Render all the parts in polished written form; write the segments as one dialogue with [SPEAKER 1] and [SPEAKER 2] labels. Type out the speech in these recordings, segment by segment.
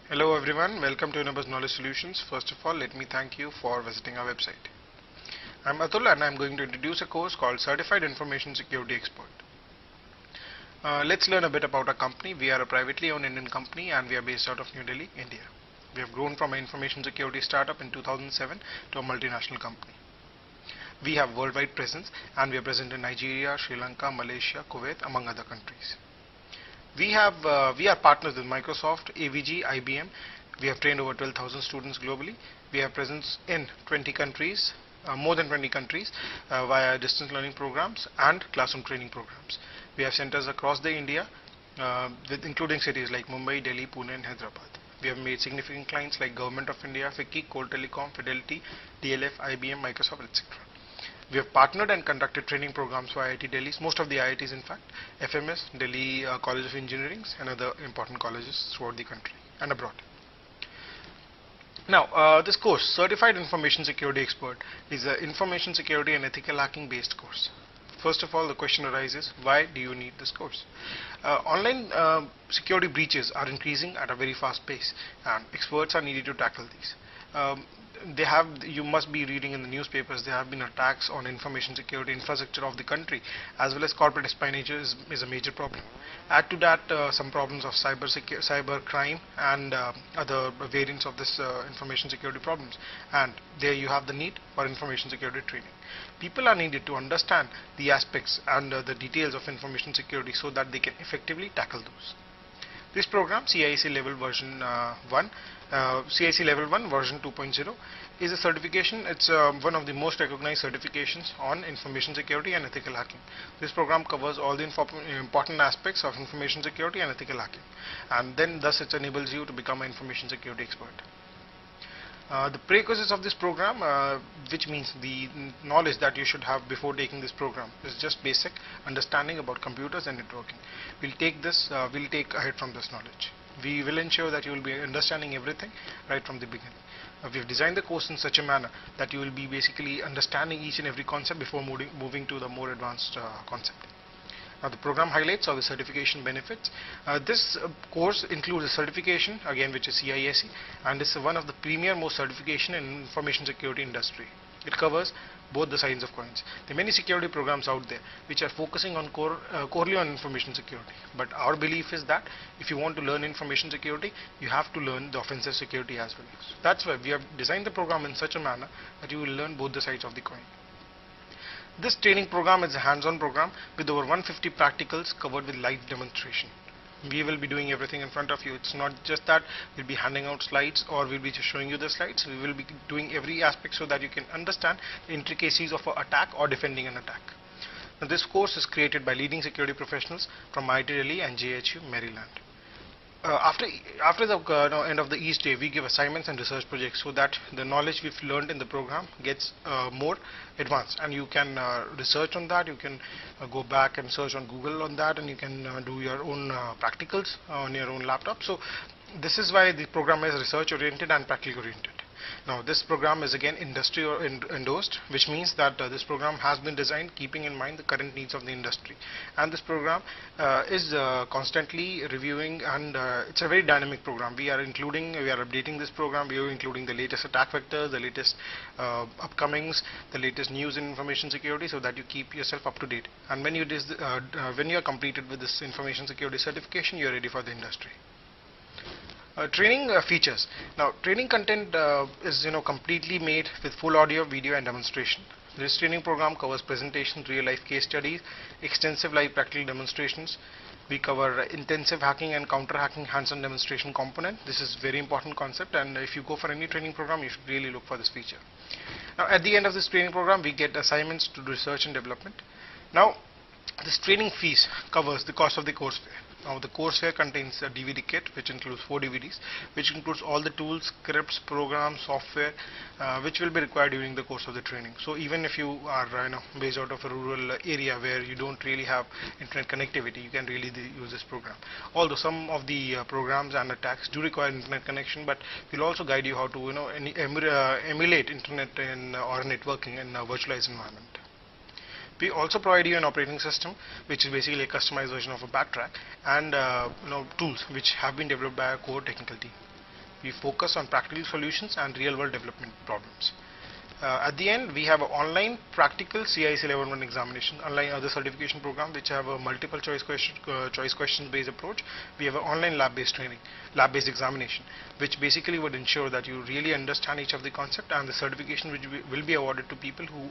[SPEAKER 1] Hello everyone, welcome to Universe Knowledge Solutions. First of all, let me thank you for visiting our website. I'm Atul and I'm going to introduce a course called Certified Information Security Expert. Let's learn a bit about our company. We are a privately owned Indian company and we are based out of New Delhi, India. We have grown from an information security startup in 2007 to a multinational company. We have worldwide presence and we are present in Nigeria, Sri Lanka, Malaysia, Kuwait, among other countries. We are partners with Microsoft, AVG, IBM. We have trained over 12,000 students globally. We have presence in 20 countries, more than 20 countries, via distance learning programs and classroom training programs. We have centers across the India, including cities like Mumbai, Delhi, Pune, and Hyderabad. We have made significant clients like Government of India, FICCI, Coal Telecom, Fidelity, DLF, IBM, Microsoft, etc. We have partnered and conducted training programs for IIT Delhi, most of the IITs in fact, FMS, Delhi College of Engineering and other important colleges throughout the country and abroad. Now, this course, Certified Information Security Expert, is an information security and ethical hacking based course. First of all, the question arises, why do you need this course? Online security breaches are increasing at a very fast pace and experts are needed to tackle these. You must be reading in the newspapers, there have been attacks on information security infrastructure of the country, as well as corporate espionage is a major problem. Add to that some problems of cyber crime and other variants of this information security problems, and there you have the need for information security training. People are needed to understand the aspects and the details of information security so that they can effectively tackle those. This program, CISE Level Version 1, CISE Level 1 Version 2.0, is a certification. It's one of the most recognized certifications on information security and ethical hacking. This program covers all the important aspects of information security and ethical hacking, and then thus it enables you to become an information security expert. The prerequisites of this program, which means the knowledge that you should have before taking this program, is just basic understanding about computers and networking. We'll take ahead from this knowledge. We will ensure that you will be understanding everything right from the beginning. We have designed the course in such a manner that you will be basically understanding each and every concept before moving to the more advanced concept. Now, the program highlights or the certification benefits. This course includes a certification, again, which is CISE, and is one of the premier most certification in information security industry. It covers both the sides of coins. There are many security programs out there which are focusing on corely on information security. But our belief is that if you want to learn information security, you have to learn the offensive security as well. So that's why we have designed the program in such a manner that you will learn both the sides of the coin. This training program is a hands-on program with over 150 practicals covered with live demonstration. We will be doing everything in front of you. It's not just that we'll be handing out slides or we'll be just showing you the slides. We will be doing every aspect so that you can understand the intricacies of an attack or defending an attack. Now, this course is created by leading security professionals from IIT Delhi and JHU, Maryland. After the end of the each day, we give assignments and research projects so that the knowledge we've learned in the program gets more advanced, and you can research on that. You can go back and search on Google on that, and you can do your own practicals on your own laptop. So this is why the program is research oriented and practical oriented. Now, this program is again industry endorsed, which means that this program has been designed keeping in mind the current needs of the industry, and this program is constantly reviewing, and it's a very dynamic program. We are updating this program. We are including the latest attack vectors, the latest upcomings, the latest news in information security, so that you keep yourself up to date. And when you are completed with this information security certification, you are ready for the industry. Training features. Now, training content is completely made with full audio, video, and demonstration. This training program covers presentations, real-life case studies, extensive live practical demonstrations. We cover intensive hacking and counter-hacking hands-on demonstration component. This is very important concept, and if you go for any training program, you should really look for this feature. Now, at the end of this training program, we get assignments to do research and development. Now, this training fees covers the cost of the course fare. Now, the course fare contains a DVD kit which includes 4 DVDs, which includes all the tools, scripts, programs, software which will be required during the course of the training. So even if you are based out of a rural area where you don't really have internet connectivity, you can really use this program. Although some of the programs and attacks do require internet connection, but we'll also guide you how to emulate internet or networking in a virtualized environment. We also provide you an operating system, which is basically a customized version of a backtrack, and tools which have been developed by our core technical team. We focus on practical solutions and real-world development problems. At the end, we have an online practical CISE Level 1 examination, unlike other certification program which have a multiple choice question based approach. We have an online lab-based training, lab-based examination, which basically would ensure that you really understand each of the concept, and the certification which will be awarded to people who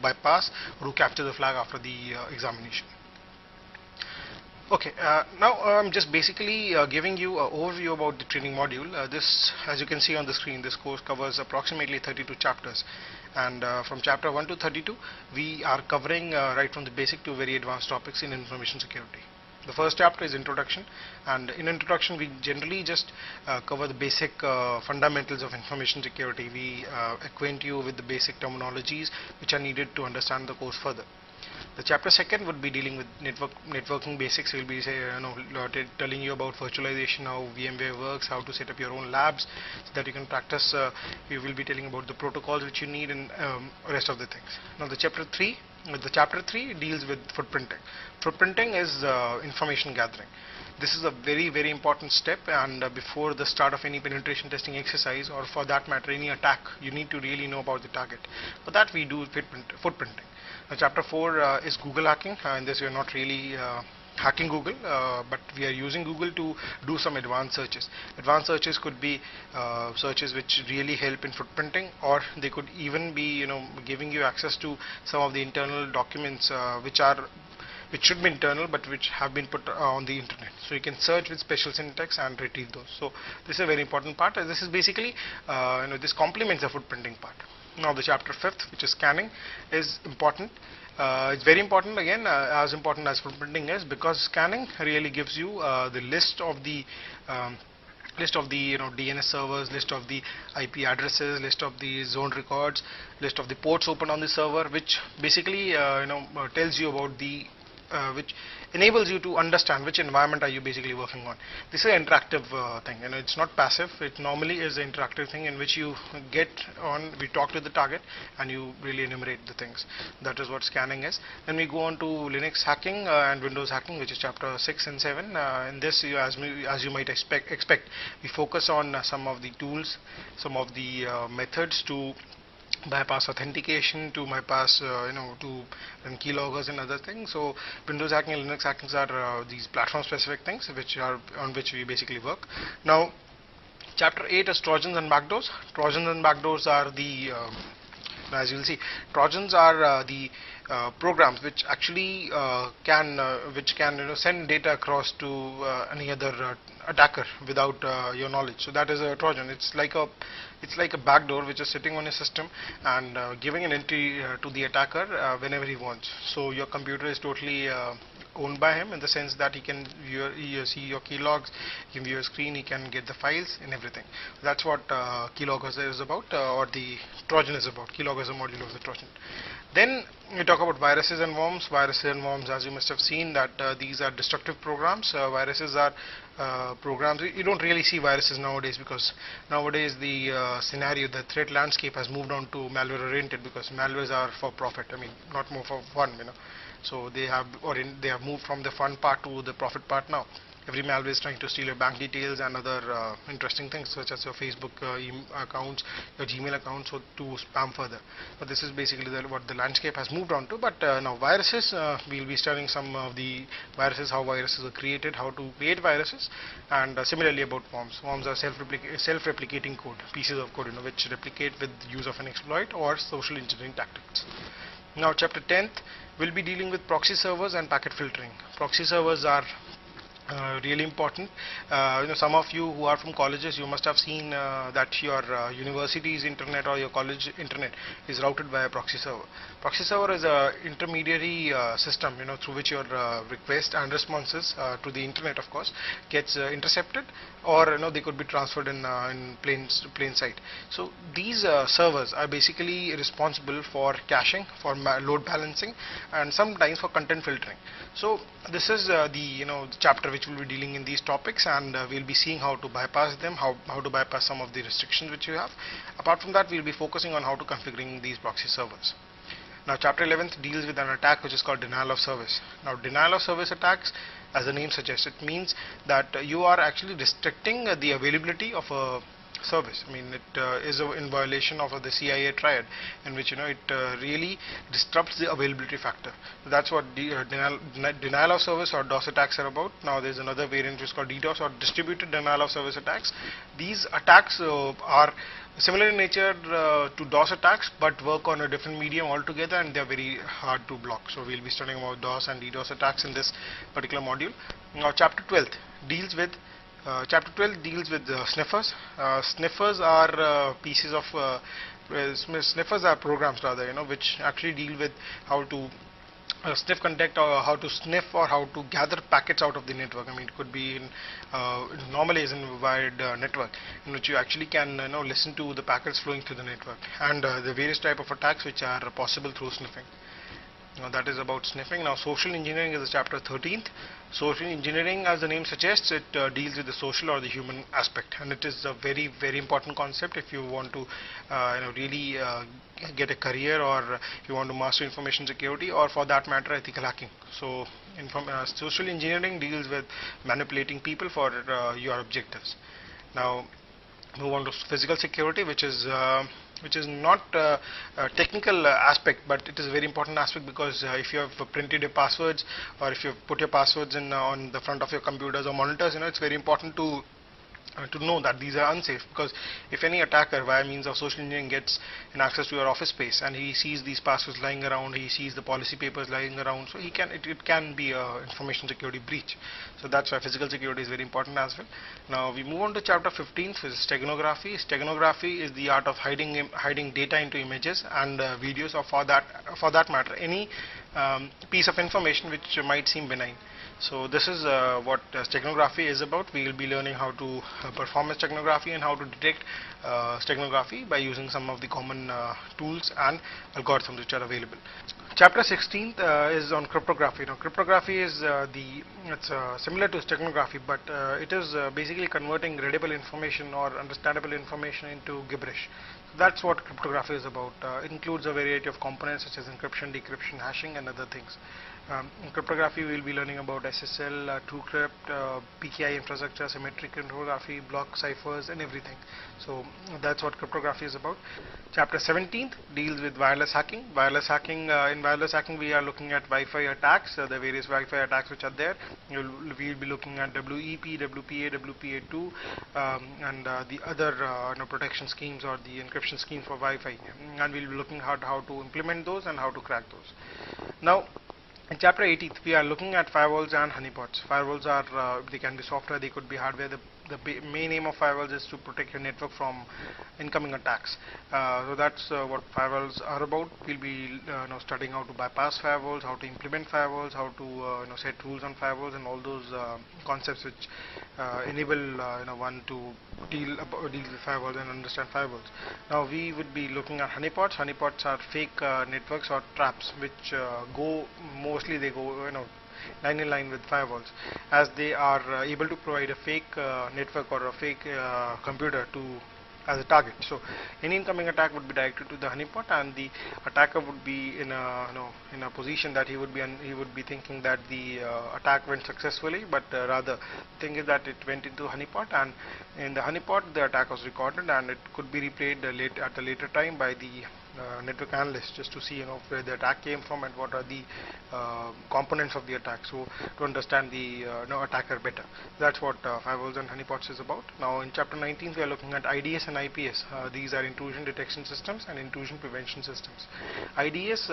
[SPEAKER 1] bypass or who capture the flag after the examination. Okay, now I'm just basically giving you an overview about the training module. This, as you can see on the screen, this course covers approximately 32 chapters, and from chapter 1 to 32 we are covering right from the basic to very advanced topics in information security. The first chapter is introduction, and in introduction we generally just cover the basic fundamentals of information security. We acquaint you with the basic terminologies which are needed to understand the course further. The chapter second would be dealing with networking basics. We'll be telling you about virtualization, how VMware works, how to set up your own labs so that you can practice. We will be telling about the protocols which you need, and rest of the things. Now the chapter 3 deals with footprinting. Footprinting is information gathering. This is a very important step, and before the start of any penetration testing exercise, or for that matter any attack, you need to really know about the target. For that we do footprinting. Now, chapter 4 is Google hacking. In this we are not really hacking Google, but we are using Google to do some advanced searches. Advanced searches could be searches which really help in footprinting, or they could even be giving you access to some of the internal documents which should be internal but which have been put on the internet. So you can search with special syntax and retrieve those. So this is a very important part. This is basically this complements the footprinting part. Now the chapter 5th, which is scanning, is important. It's very important, again as important as footprinting is, because scanning really gives you the list of the DNS servers, list of the IP addresses, list of the zone records, list of the ports open on the server, which basically tells you about the which enables you to understand which environment are you basically working on. This is an interactive thing, it's not passive. It normally is an interactive thing in which you we talk to the target and you really enumerate the things. That is what scanning is. Then we go on to Linux hacking and Windows hacking, which is chapter 6 and 7. In this, as you might expect, we focus on some of the tools, some of the methods to bypass authentication, to bypass to run keyloggers and other things. So Windows hacking and Linux hacking are these platform specific things on which we basically work. Now chapter 8 is Trojans and backdoors. Trojans and backdoors are the as you will see, Trojans are the programs which actually can send data across to any other attacker without your knowledge. So that is a Trojan. It's like a backdoor which is sitting on a system and giving an entry to the attacker whenever he wants. So your computer is totally owned by him, in the sense that he can see your key logs, he can view your screen, he can get the files and everything. That's what keyloggers is about, or the Trojan is about. Keylogger is a module of the Trojan. Then we talk about viruses and worms. Viruses and worms, as you must have seen, that these are destructive programs. Viruses are programs. You don't really see viruses nowadays, because nowadays the scenario, the threat landscape has moved on to malware oriented, because malwares are for profit. Not more for fun. So they have moved from the fun part to the profit part now. Every malware is trying to steal your bank details and other interesting things, such as your Facebook accounts, your Gmail accounts, so to spam further. But this is basically what the landscape has moved on to. But now viruses, we'll be studying some of the viruses, how viruses are created, how to create viruses, and similarly about worms. Worms are self-replicating code, pieces of code which replicate with use of an exploit or social engineering tactics. Now chapter 10th will be dealing with proxy servers and packet filtering. Proxy servers are really important. Some of you who are from colleges, you must have seen that your university's internet or your college internet is routed by a proxy server. Proxy server is a intermediary system, through which your request and responses to the internet, of course, gets intercepted, or they could be transferred in plain sight. So these servers are basically responsible for caching, for load balancing, and sometimes for content filtering. So this is the chapter which will be dealing in these topics, and we'll be seeing how to bypass them, how to bypass some of the restrictions which you have. Apart from that, we'll be focusing on how to configuring these proxy servers. Now chapter 11th deals with an attack which is called denial of service. Now denial of service attacks, as the name suggests, it means that you are actually restricting the availability of a service. I mean, it is in violation of the CIA triad, in which it really disrupts the availability factor. That's what denial of service or DOS attacks are about. Now there's another variant which is called DDoS, or distributed denial of service attacks. These attacks are similar in nature to DOS attacks, but work on a different medium altogether, and they're very hard to block. So we'll be studying about DOS and DDoS attacks in this particular module. Now chapter 12 deals with sniffers. Sniffers are pieces of sniffers are programs rather, which actually deal with how to sniff content, or how to sniff, or how to gather packets out of the network. I mean, it could be in normally is in a wired network, in which you actually can listen to the packets flowing through the network, and the various type of attacks which are possible through sniffing. Now that is about sniffing. Now social engineering is the chapter 13th. Social engineering, as the name suggests, it deals with the social or the human aspect, and it is a very, very important concept if you want to really get a career, or if you want to master information security, or for that matter ethical hacking. So social engineering deals with manipulating people for your objectives. Now move on to physical security, which is not a technical aspect, but it is a very important aspect, because if you have printed your passwords, or if you have put your passwords in on the front of your computers or monitors, it's very important to know that these are unsafe, because if any attacker via means of social engineering gets an access to your office space, and he sees these passwords lying around, he sees the policy papers lying around, so it can be a information security breach. So that's why physical security is very important as well. Now we move on to chapter 15th, which is steganography. Steganography is the art of hiding data into images and videos, or for that matter any piece of information which might seem benign. So this is what steganography is about. We will be learning how to perform steganography and how to detect steganography by using some of the common tools and algorithms which are available. Chapter 16th is on cryptography. Now cryptography is similar to steganography, but it is basically converting readable information or understandable information into gibberish. So that's what cryptography is about. It includes a variety of components such as encryption, decryption, hashing, and other things. In cryptography, we will be learning about SSL, TrueCrypt, PKI infrastructure, symmetric cryptography, block ciphers, and everything. So that's what cryptography is about. Chapter 17th deals with wireless hacking. Wireless hacking. In wireless hacking, we are looking at Wi-Fi attacks, the various Wi-Fi attacks which are there. We will be looking at WEP, WPA, WPA2, and the other protection schemes or the encryption schemes for Wi-Fi, and we will be looking at how to implement those and how to crack those. Now, in chapter 18th, we are looking at firewalls and honeypots. Firewalls are, they can be software, they could be hardware. The main aim of firewalls is to protect your network from incoming attacks. So that's what firewalls are about. We'll be studying how to bypass firewalls, how to implement firewalls, how to set rules on firewalls, and all those concepts which enable one to deal with firewalls and understand firewalls. Now we would be looking at honeypots. Honeypots are fake networks or traps which mostly they go line in line with firewalls, as they are able to provide a fake network or a fake computer as a target. So any incoming attack would be directed to the honeypot, and the attacker would be in a position that he would be thinking that the attack went successfully, but rather the thing is that it went into honeypot, and in the honeypot the attack was recorded, and it could be replayed at a later time by the network analyst, just to see where the attack came from and what are the components of the attack, so to understand the attacker better. That's what firewalls and honeypots is about. Now in chapter 19 we are looking at IDS and IPS. These are intrusion detection systems and intrusion prevention systems. IDS,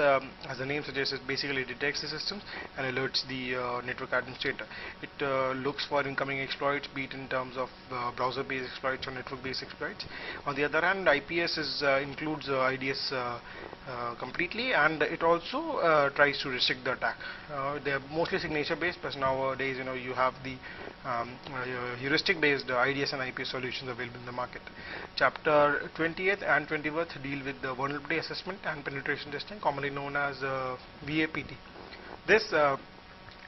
[SPEAKER 1] as the name suggests, it basically detects the systems and alerts the network administrator. It looks for incoming exploits, be it in terms of browser-based exploits or network-based exploits. On the other hand, IPS includes IDS completely, and it also tries to restrict the attack. They are mostly signature-based, but nowadays you have the heuristic-based IDS and IPS solutions available in the market. Chapter 20th and 21st deal with the vulnerability assessment and penetration testing, commonly known as VAPT. This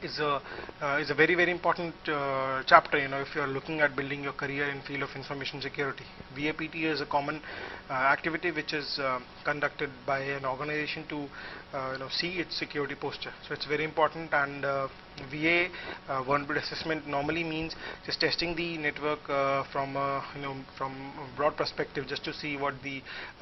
[SPEAKER 1] is a very important chapter. If you are looking at building your career in field of information security, VAPT is a common activity which is conducted by an organization to see its security posture. So it's very important, and VA vulnerability assessment normally means just testing the network from from a broad perspective, just to see what the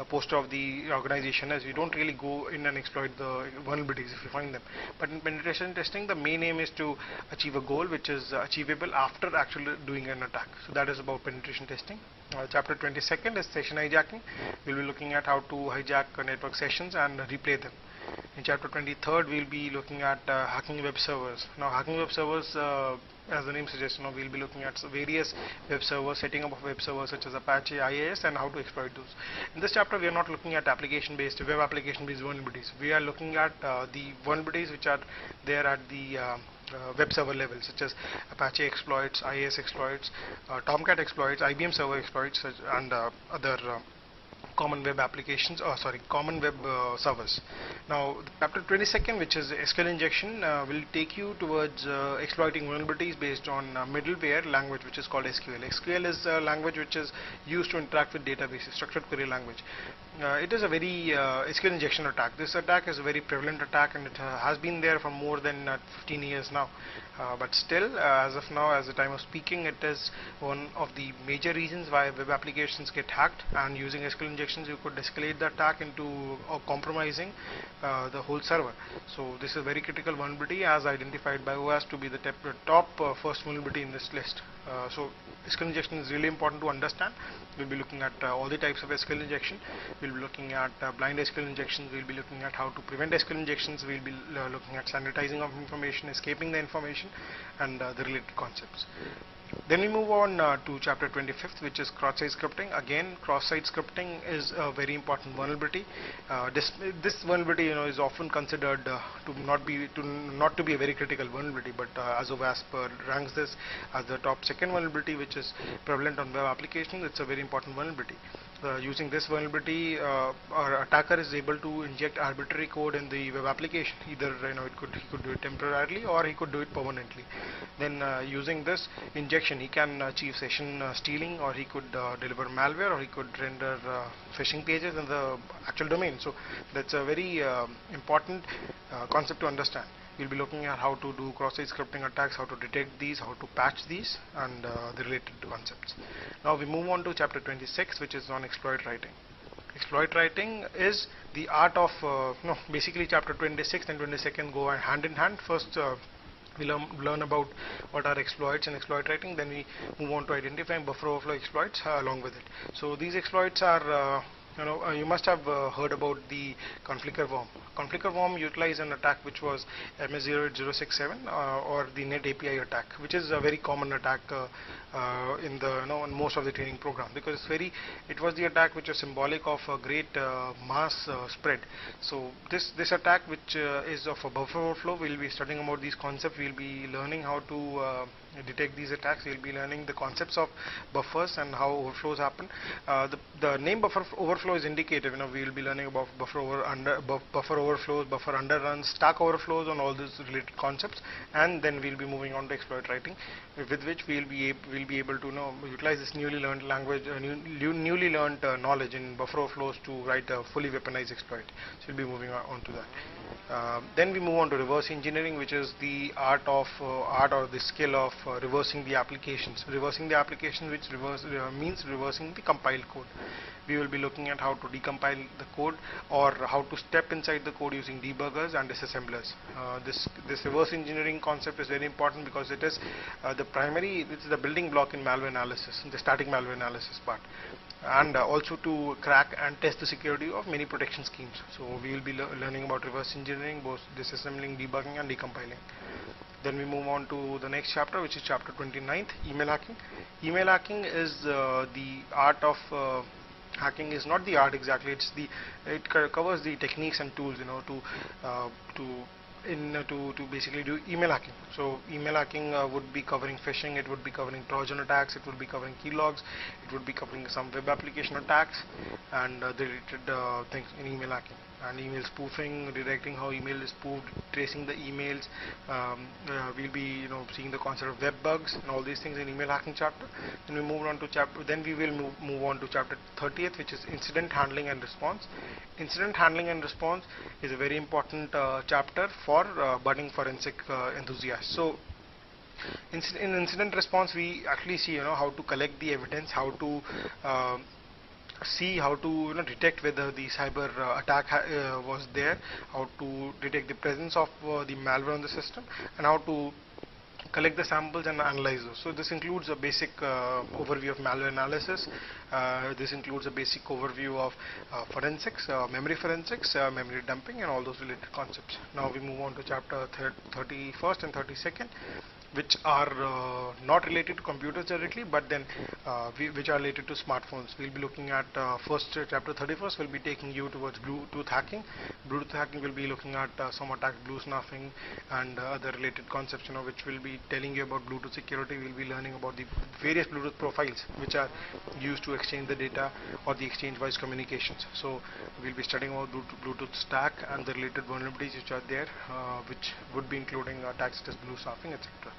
[SPEAKER 1] posture of the organization is. You don't really go in and exploit the vulnerabilities if you find them. But in penetration testing, the main aim is to achieve a goal which is achievable after actually doing an attack. So that is about penetration testing. Chapter 22nd is session hijacking. We'll be looking at how to hijack network sessions and replay them. In chapter 23rd, we'll be looking at hacking web servers. Now, hacking web servers, as the name suggests, we'll be looking at various web servers, setting up of web servers such as Apache, IIS, and how to exploit those. In this chapter, we are not looking at web application-based vulnerabilities. We are looking at the vulnerabilities which are there at the web server level, such as Apache exploits, IIS exploits, Tomcat exploits, IBM server exploits, and other common web applications, common web servers. Now, chapter 22nd, which is SQL injection, will take you towards exploiting vulnerabilities based on middleware language, which is called SQL. SQL is a language which is used to interact with databases, structured query language. It is a very SQL injection attack. This attack is a very prevalent attack, and it has been there for more than 15 years now. But still, as of now, as the time of speaking, it is one of the major reasons why web applications get hacked, and using SQL injections you could escalate the attack into compromising the whole server. So this is a very critical vulnerability, as identified by OWASP to be the top first vulnerability in this list. So SQL injection is really important to understand. We'll be looking at all the types of SQL injection. We'll be looking at blind SQL injections. We'll be looking at how to prevent SQL injections. We'll be looking at sanitizing of information, escaping the information, and the related concepts. Then we move on to chapter 25th, which is cross-site scripting. Again, cross-site scripting is a very important vulnerability. This vulnerability, is often considered not to be a very critical vulnerability, but as OWASP ranks this as the top second vulnerability, which is prevalent on web applications. It's a very important vulnerability. Using this vulnerability, our attacker is able to inject arbitrary code in the web application. Either he could do it temporarily, or he could do it permanently. Then using this injection, he can achieve session stealing, or he could deliver malware, or he could render phishing pages in the actual domain. So that's a very important concept to understand. We'll be looking at how to do cross-site scripting attacks, how to detect these, how to patch these, and the related concepts. Now we move on to chapter 26, which is on exploit writing. Exploit writing is the art of, basically chapter 26 and 22nd go hand in hand. First, we learn about what are exploits and exploit writing. Then we move on to identifying buffer overflow exploits along with it. So these exploits are you must have heard about the conflict worm. Conflict worm utilized an attack which was MS08067 or the net API attack, which is a very common attack in most of the training program, because it was the attack which was symbolic of a great mass spread. So this attack, which is of a buffer overflow, we'll be studying about these concepts. We'll be learning how to detect these attacks. We'll be learning the concepts of buffers and how overflows happen. The name buffer overflow is indicative. We'll be learning about buffer overflows, buffer underruns, stack overflows, on all these related concepts, and then we'll be moving on to exploit writing, with which we'll be able to utilize this newly learned language, newly learned knowledge in buffer overflows to write a fully weaponized exploit. So we'll be moving on to that. Then we move on to reverse engineering, which is the art or the skill of reversing the applications. Reversing the application, which means reversing the compiled code. We will be looking at how to decompile the code, or how to step inside the code using debuggers and disassemblers. This reverse engineering concept is very important, because it is the building block in malware analysis, the static malware analysis part, and also to crack and test the security of many protection schemes. So we will be learning about reverse engineering, both disassembling, debugging, and decompiling. Then we move on to the next chapter, which is chapter 29th, email hacking. Email hacking is the art of hacking is not the art exactly. It covers the techniques and tools, to basically do email hacking. So email hacking would be covering phishing, it would be covering Trojan attacks, it would be covering keylogs, it would be covering some web application attacks, and the related things in email hacking. and email spoofing, redirecting how email is spoofed, tracing the emails. We'll be seeing the concept of web bugs and all these things in email hacking chapter. Then we move on to chapter. Then we will move on to chapter 30th, which is incident handling and response. Incident handling and response is a very important chapter for budding forensic enthusiasts. So in incident response, we actually see how to collect the evidence, how to see how to detect whether the cyber attack was there, how to detect the presence of the malware on the system, and how to collect the samples and analyze those. So this includes a basic overview of malware analysis. This includes a basic overview of forensics, memory forensics, memory dumping, and all those related concepts. Now we move on to chapter 31st and 32nd, which are not related to computers directly, but then which are related to smartphones. We'll be looking at first chapter 31st will be taking you towards Bluetooth hacking. Bluetooth hacking will be looking at some attacks, blue snuffing, and other related concepts, which will be telling you about Bluetooth security. We'll be learning about the various Bluetooth profiles which are used to exchange the data or the exchange voice communications. So we'll be studying about Bluetooth stack and the related vulnerabilities which are there, which would be including attacks such as blue snuffing, etc.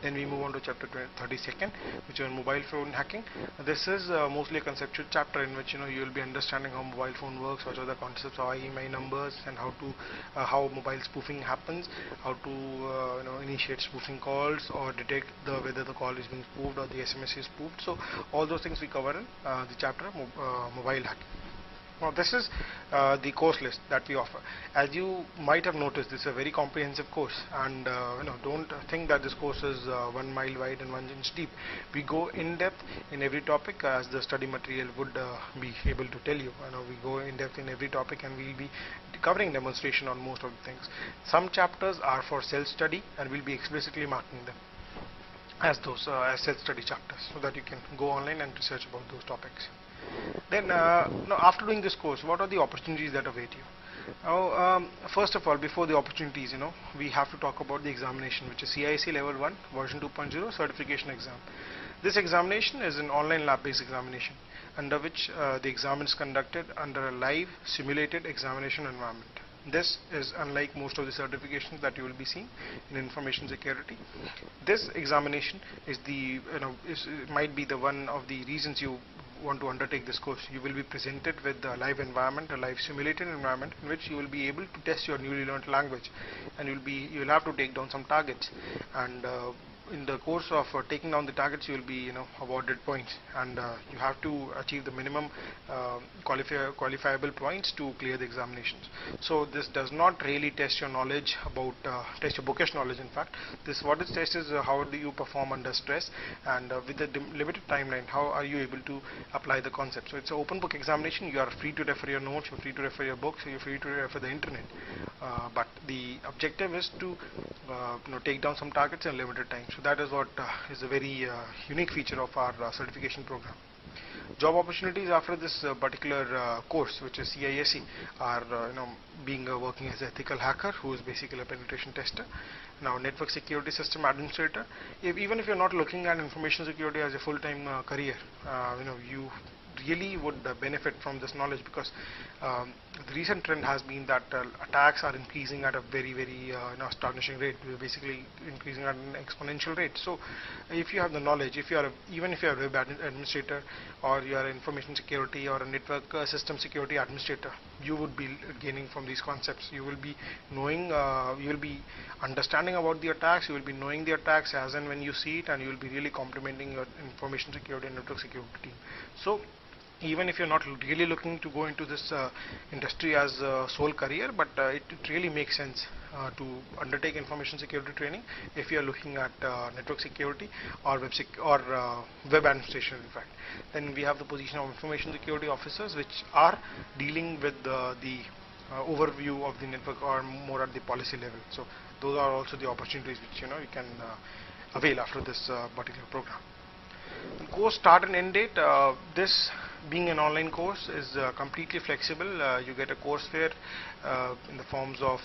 [SPEAKER 1] Then we move on to chapter 32nd, which is mobile phone hacking. This is mostly a conceptual chapter in which you will be understanding how mobile phone works, what are the concepts of IMEI numbers, and how mobile spoofing happens, how to initiate spoofing calls or detect whether the call is being spoofed or the SMS is spoofed. So all those things we cover in the chapter mobile hacking. Now this is the course list that we offer. As you might have noticed, this is a very comprehensive course, and don't think that this course is 1 mile wide and 1 inch deep. We go in depth in every topic as the study material would be able to tell you. We go in depth in every topic, and we'll be covering demonstration on most of the things. Some chapters are for self-study, and we'll be explicitly marking them as those as self-study chapters, so that you can go online and research about those topics. Then now after doing this course, what are the opportunities that await you? Now, first of all, before the opportunities, we have to talk about the examination, which is CISE Level 1 version 2.0 certification exam. This examination is an online lab-based examination, under which the exam is conducted under a live simulated examination environment. This is unlike most of the certifications that you will be seeing in information security. This examination is might be the one of the reasons you want to undertake this course. You will be presented with a live environment, a live simulated environment, in which you will be able to test your newly learned language, and you will have to take down some targets, and in the course of taking down the targets, you will be awarded points, and you have to achieve the minimum qualifiable points to clear the examinations. So this does not really test your knowledge about test your bookish knowledge. In fact, what it tests is how do you perform under stress, and with the limited timeline, how are you able to apply the concept. So it's an open book examination. You are free to refer your notes, you're free to refer your books, you're free to refer the internet, but the objective is to take down some targets in limited time. So that is what is a very unique feature of our certification program. Job opportunities after this particular course, which is CISE, are being working as an ethical hacker, who is basically a penetration tester. Now, network security system administrator. Even if you're not looking at information security as a full-time career, you really would benefit from this knowledge, because the recent trend has been that attacks are increasing at a very astonishing rate. We're basically increasing at an exponential rate. So if you have the knowledge, even if you are a web administrator, or you are an information security or a network system security administrator, you would be gaining from these concepts. You will be knowing, you will be understanding about the attacks, you will be knowing the attacks as and when you see it, and you will be really complementing your information security and network security team. So even if you're not really looking to go into this industry as a sole career, but it really makes sense to undertake information security training if you're looking at network security or web administration, in fact. Then we have the position of information security officers, which are dealing with the overview of the network, or more at the policy level. So those are also the opportunities which you can avail after this particular program. The course start and end date. This being an online course is completely flexible. You get a courseware in the forms of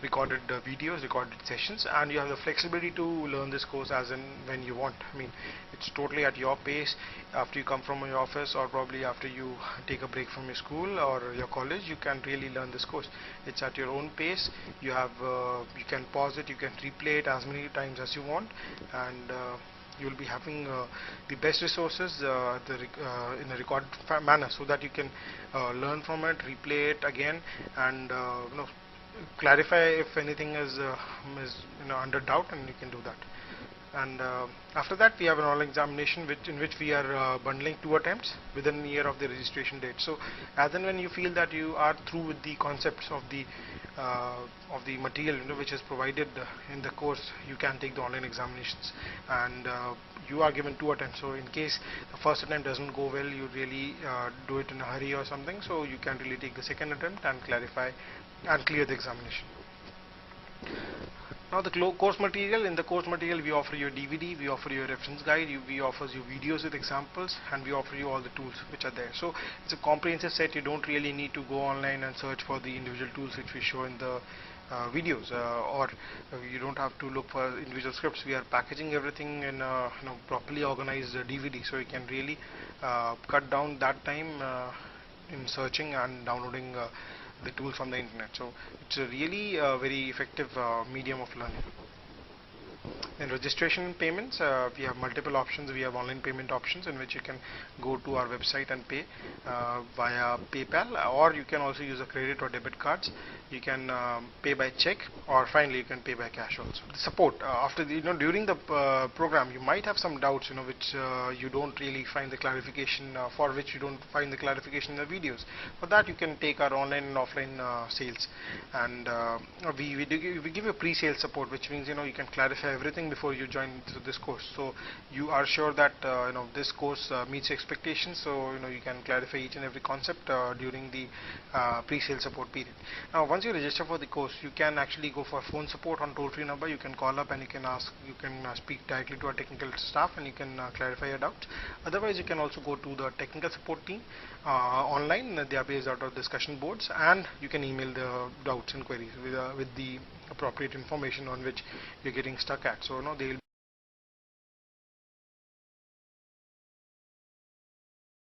[SPEAKER 1] recorded videos, recorded sessions, and you have the flexibility to learn this course as and when you want. I mean, it's totally at your pace. After you come from your office, or probably after you take a break from your school or your college, you can really learn this course. It's at your own pace. You have you can pause it, you can replay it as many times as you want, and you will be having the best resources in a recorded manner, so that you can learn from it, replay it again, and clarify if anything is under doubt, and you can do that. And after that, we have an online examination in which we are bundling 2 attempts within a year of the registration date. So as and when you feel that you are through with the concepts of the material which is provided in the course, you can take the online examinations, and you are given 2 attempts. So in case the first attempt doesn't go well, you really do it in a hurry or something, so you can really take the second attempt and clarify and clear the examination. Now the course material. In the course material, we offer you a DVD, we offer you a reference guide, we offer you videos with examples, and we offer you all the tools which are there. So it's a comprehensive set. You don't really need to go online and search for the individual tools which we show in the videos, or you don't have to look for individual scripts. We are packaging everything in a properly organized DVD, so you can really cut down that time in searching and downloading the tools from the internet. So it's a really very effective medium of learning. In registration and payments, we have multiple options. We have online payment options in which you can go to our website and pay via PayPal, or you can also use a credit or debit cards. You can pay by check, or finally you can pay by cash also. The support after the during the program, you might have some doubts which you don't really find the clarification, for which you don't find the clarification in the videos. For that, you can take our online and offline sales, and we give you pre-sale support, which means you can clarify everything before you join this course. So you are sure that this course meets expectations, so you can clarify each and every concept during the pre-sale support period. Now once you register for the course, you can actually go for phone support on toll-free number. You can call up and you can speak directly to our technical staff, and you can clarify your doubts. Otherwise, you can also go to the technical support team online. They are based out of discussion boards, and you can email the doubts and queries with the appropriate information on which you're getting stuck at. So they will